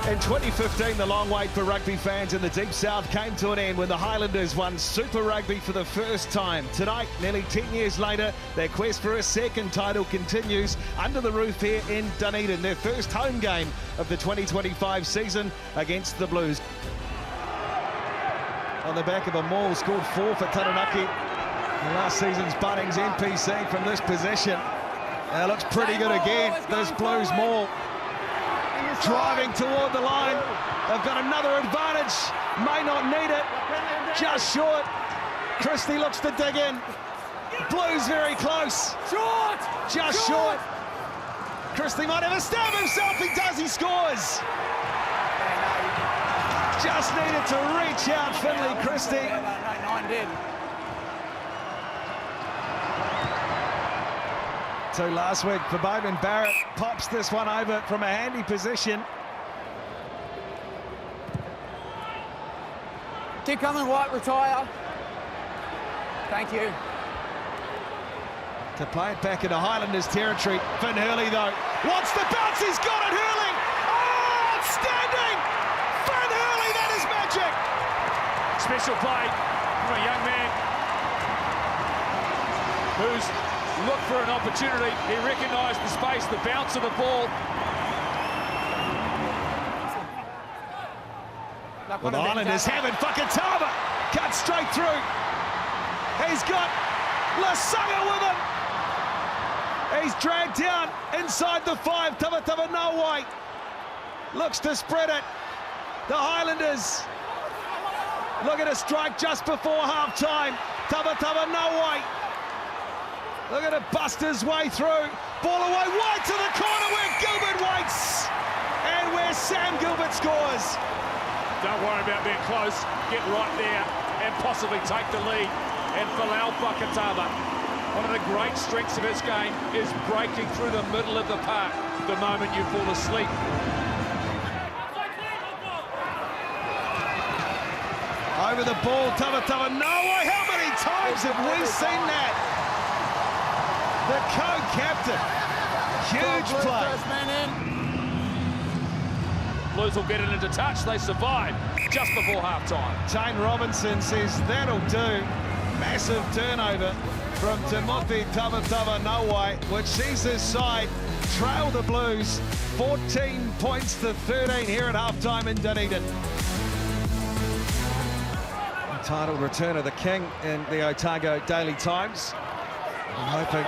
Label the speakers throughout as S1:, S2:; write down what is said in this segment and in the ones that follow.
S1: In 2015, the long wait for rugby fans in the Deep South came to an end when the Highlanders won Super Rugby for the first time. Tonight, nearly 10 years later, their quest for a second title continues under the roof here in Dunedin, their first home game of the 2025 season against the Blues. On the back of a maul, scored 4 for Taranaki. Last season's Bunnings NPC from this possession. Looks pretty good again, this Blues maul. Driving toward the line. They've got another advantage. May not need it. Just short. Christie looks to dig in. Blues very close.
S2: Short!
S1: Just short. Christie might have a stab himself. He does, he scores. Just needed to reach out, Finley Christie.
S2: Nine did.
S1: So last week for Bowman, Barrett pops this one over from a handy position.
S2: Keep coming, White, retire. Thank you.
S1: To play it back into Highlanders territory. Finn Hurley, though, wants the bounce. He's got it, Hurley. Oh, outstanding! Finn Hurley, that is magic.
S3: Special play from a young man who's looked for an opportunity. He recognised the space, the bounce of the ball.
S1: Well, the Highlanders have it. Fakatava cut straight through. He's got Lasaga with him. He's dragged down inside the 5. Tavatava no way. Looks to spread it. The Highlanders looking to strike just before half-time. Tavatava no way. Looking to bust his way through. Ball away wide to the corner where Gilbert waits. And where Sam Gilbert scores.
S3: Don't worry about being close. Get right there and possibly take the lead. And Bilal Fakatava, one of the great strengths of his game is breaking through the middle of the park the moment you fall asleep.
S1: Over the ball, Tavatava no way. How many times have we seen that? The co-captain, huge play.
S3: Blues will get it into touch. They survive just before half-time.
S1: Jane Robinson says that'll do. Massive turnover from Timothy Tavatava Nawai, which sees his side trail the Blues 14 points to 13 here at half-time in Dunedin. Entitled return of the King in the Otago Daily Times. I'm hoping,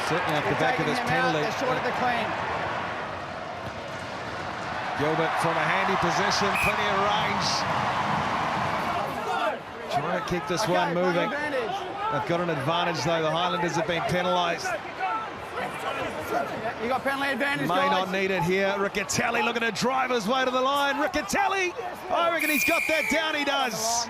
S1: certainly off the back of this penalty.
S2: Short of the clean.
S1: Gilbert from a handy position, plenty of range. Trying to keep this one moving. They've got an advantage though, the Highlanders have been penalised.
S2: You got penalty advantage,
S1: May not need it here. Riccatelli looking to drive his way to the line. Riccatelli, I reckon he's got that down, he does.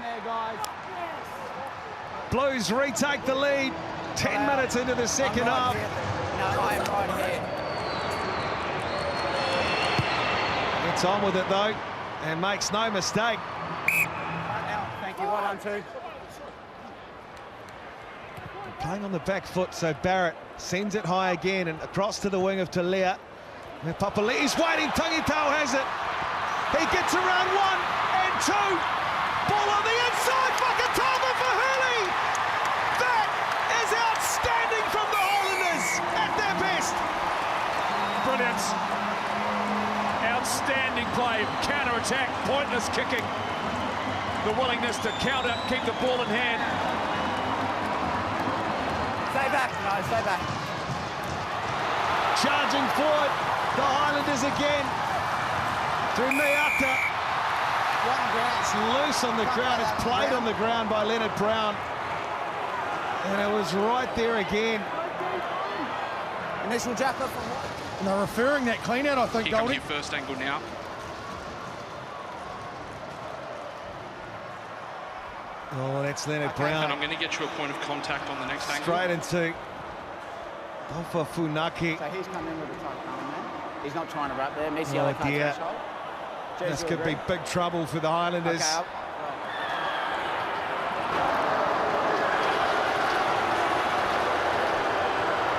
S1: Blues retake the lead, 10 minutes into the second half.
S2: No, I am right here.
S1: Gets on with it though, and makes no mistake.
S2: Thank you, well done too.
S1: Playing on the back foot, so Barrett sends it high again and across to the wing of Talea. Papali'i's waiting, Tangitau has it. He gets around 1 and 2. Ball on the inside, Fakatava for Hurley. That is outstanding from the Highlanders at their best.
S3: Brilliance. Outstanding play, counter-attack, pointless kicking. The willingness to counter, keep the ball in hand.
S2: Stay back, no, stay back.
S1: Charging forward, the Highlanders again. Through Miata. It's loose on the ground, it's played on the ground by Leonard Brown. And it was right there again.
S2: Initial jacket from...
S4: And they're referring that clean out, I think,
S5: Here comes
S4: Goldie.
S5: your first angle now.
S1: Oh, that's Leonard Brown.
S5: And I'm going to get you a point of contact on the next angle.
S1: Straight into Alpha Funaki.
S2: So he's come in with a tight coming, man. He's not trying to wrap there. Messi
S1: Oh,
S2: yellow card
S1: dear.
S2: threshold.
S1: This could be big trouble for the Highlanders.
S2: Okay,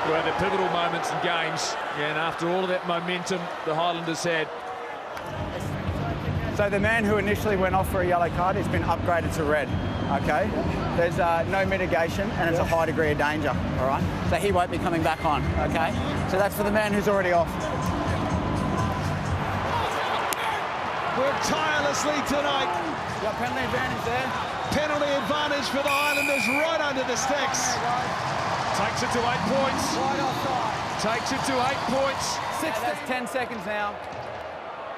S3: Well, the pivotal moments in games, and after all of that momentum the Highlanders had.
S2: So the man who initially went off for a yellow card has been upgraded to red, okay? There's no mitigation and it's a high degree of danger, all right? So he won't be coming back on, okay? So that's for the man who's already off.
S1: Worked tirelessly tonight.
S2: Got penalty advantage there.
S1: Penalty advantage for the Highlanders right under the sticks.
S3: Takes it to 8 points.
S2: Right offside.
S3: Takes it to 8 points.
S2: That's 10 seconds now.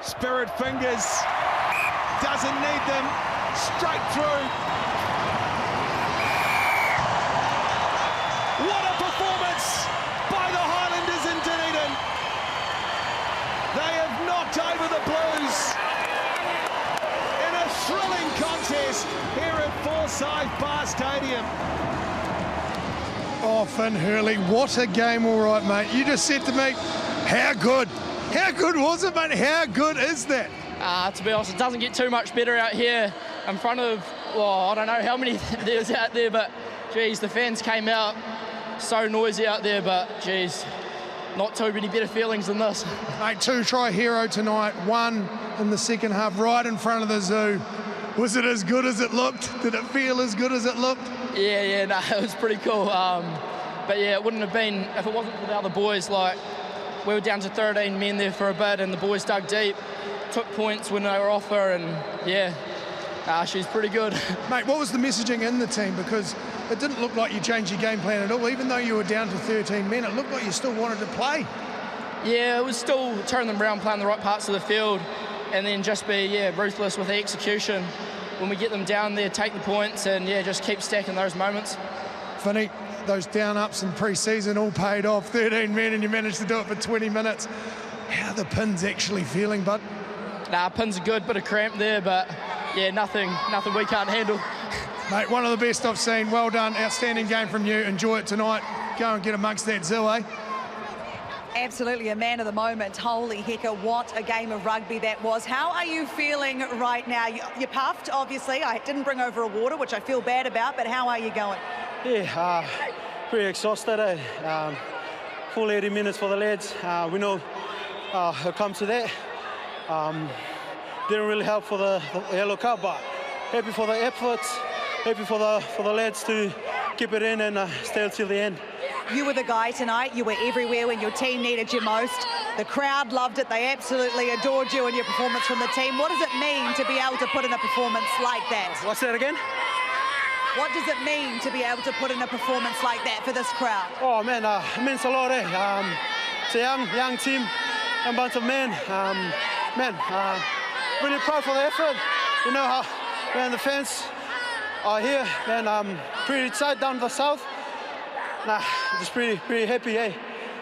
S1: Spirit fingers. Doesn't need them. Straight through. What a performance by the Highlanders in Dunedin. They have knocked over the Blues in a thrilling contest here at Forsyth Bar Stadium.
S4: Oh, Finn Hurley, what a game, all right, mate. You just said to me, how good? How good was it, mate? How good is that?
S6: To be honest, it doesn't get too much better out here in front of, well, I don't know how many there's out there, but, geez, the fans came out so noisy out there, but, geez, not too many better feelings than this.
S4: Mate, 2-try hero tonight, 1 in the second half, right in front of the Zoo. Was it as good as it looked? Did it feel as good as it looked?
S6: Yeah, no, it was pretty cool. But yeah, it wouldn't have been, if it wasn't for the other boys, like, we were down to 13 men there for a bit and the boys dug deep, took points when they were off her, and yeah, she's pretty good.
S4: Mate, what was the messaging in the team? Because it didn't look like you changed your game plan at all. Even though you were down to 13 men, it looked like you still wanted to play.
S6: Yeah, it was still turning them around, playing the right parts of the field, and then just be, ruthless with the execution. When we get them down there, take the points, and just keep stacking those moments.
S4: Finny, those down-ups in pre-season all paid off. 13 men and you managed to do it for 20 minutes. How are the Pins actually feeling, bud?
S6: Nah, Pins are good, bit of cramp there, but yeah, nothing we can't handle.
S4: Mate, one of the best I've seen. Well done, outstanding game from you. Enjoy it tonight. Go and get amongst that zoo, eh?
S7: Absolutely a man of the moment. Holy hecker, what a game of rugby that was. How are you feeling right now? You're puffed, obviously. I didn't bring over a water, which I feel bad about, but how are you going?
S8: Yeah, pretty exhausted. Full 80 minutes for the lads. We know it'll come to that. Didn't really help for the yellow card, but happy for the efforts, happy for the lads to keep it in and stay till the end.
S7: You were the guy tonight. You were everywhere when your team needed you most. The crowd loved it. They absolutely adored you and your performance from the team. What does it mean to be able to put in a performance like that?
S8: What's that again?
S7: What does it mean to be able to put in a performance like that for this crowd?
S8: Oh man, it means a lot. It's a young team, a bunch of men. Really proud for the effort. You know how when the fans are here, and I'm pretty excited down the south. Just pretty happy, eh?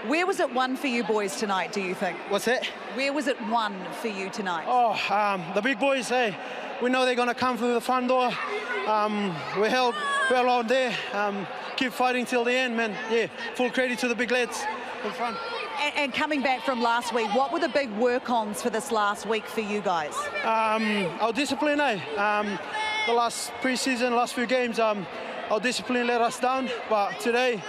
S7: Where was it won for you boys tonight, do you think?
S8: What's that?
S7: Where was it won for you tonight?
S8: Oh, the big boys, hey. We know they're going to come through the front door. We held well on there. Keep fighting till the end, man. Yeah, full credit to the big lads in front.
S7: And coming back from last week, what were the big work-ons for this last week for you guys?
S8: Our discipline, eh? The last pre-season, last few games, our discipline let us down. But today,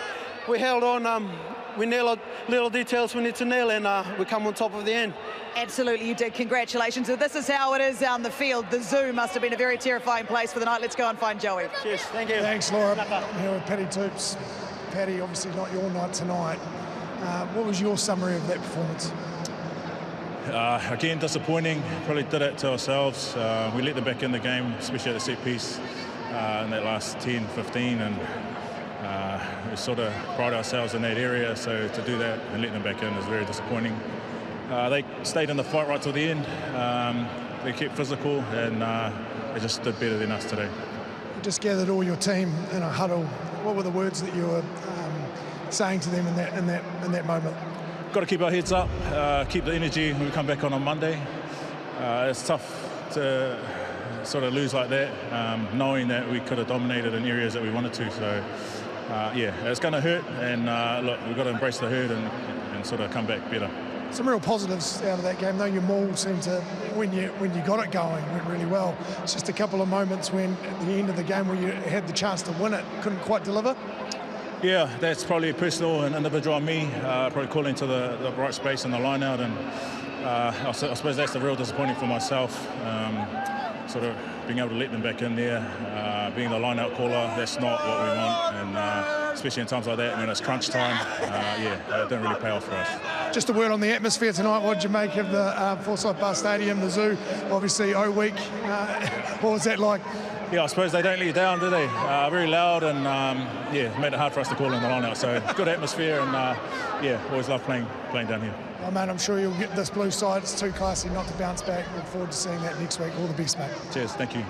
S8: we held on. We nailed little details we need to nail, and we come on top of the end.
S7: Absolutely, you did. Congratulations. So this is how it is on the field. The zoo must have been a very terrifying place for the night. Let's go and find Joey.
S8: Cheers. Thank you.
S4: Thanks, Laura. I'm here with Paddy Toops. Paddy, obviously not your night tonight. What was your summary of that performance?
S9: Again, disappointing. Probably did it to ourselves. We let them back in the game, especially at the set piece in that last 10, 15, and we sort of pride ourselves in that area. So to do that and let them back in is very disappointing. They stayed in the fight right till the end. They kept physical, and they just did better than us today.
S4: You just gathered all your team in a huddle. What were the words that you were saying to them in that moment?
S9: Got to keep our heads up, keep the energy when we come back on Monday. It's tough to sort of lose like that, knowing that we could have dominated in areas that we wanted to. So, yeah, it's going to hurt, and look, we've got to embrace the hurt and sort of come back better.
S4: Some real positives out of that game, though. Your maul seemed to, when you got it going, went really well. It's just a couple of moments when, at the end of the game, where you had the chance to win it, couldn't quite deliver.
S9: Yeah, that's probably personal and individual on me. Probably calling to the right space in the line out, and I suppose that's the real disappointing for myself. Sort of being able to let them back in there, being the line out caller, that's not what we want, and especially in times like that when it's crunch time. Yeah, it didn't really pay off for us.
S4: Just a word on the atmosphere tonight. What did you make of the Forsyth Bar Stadium, the zoo? Obviously, O Week. What was that like?
S9: Yeah, I suppose they don't let you down, do they? Very loud, and yeah, made it hard for us to call in the line out. So good atmosphere, and yeah, always love playing down here.
S4: Oh, man, I'm sure you'll get this blue side. It's too classy not to bounce back. Look forward to seeing that next week. All the best, mate.
S9: Cheers, thank you.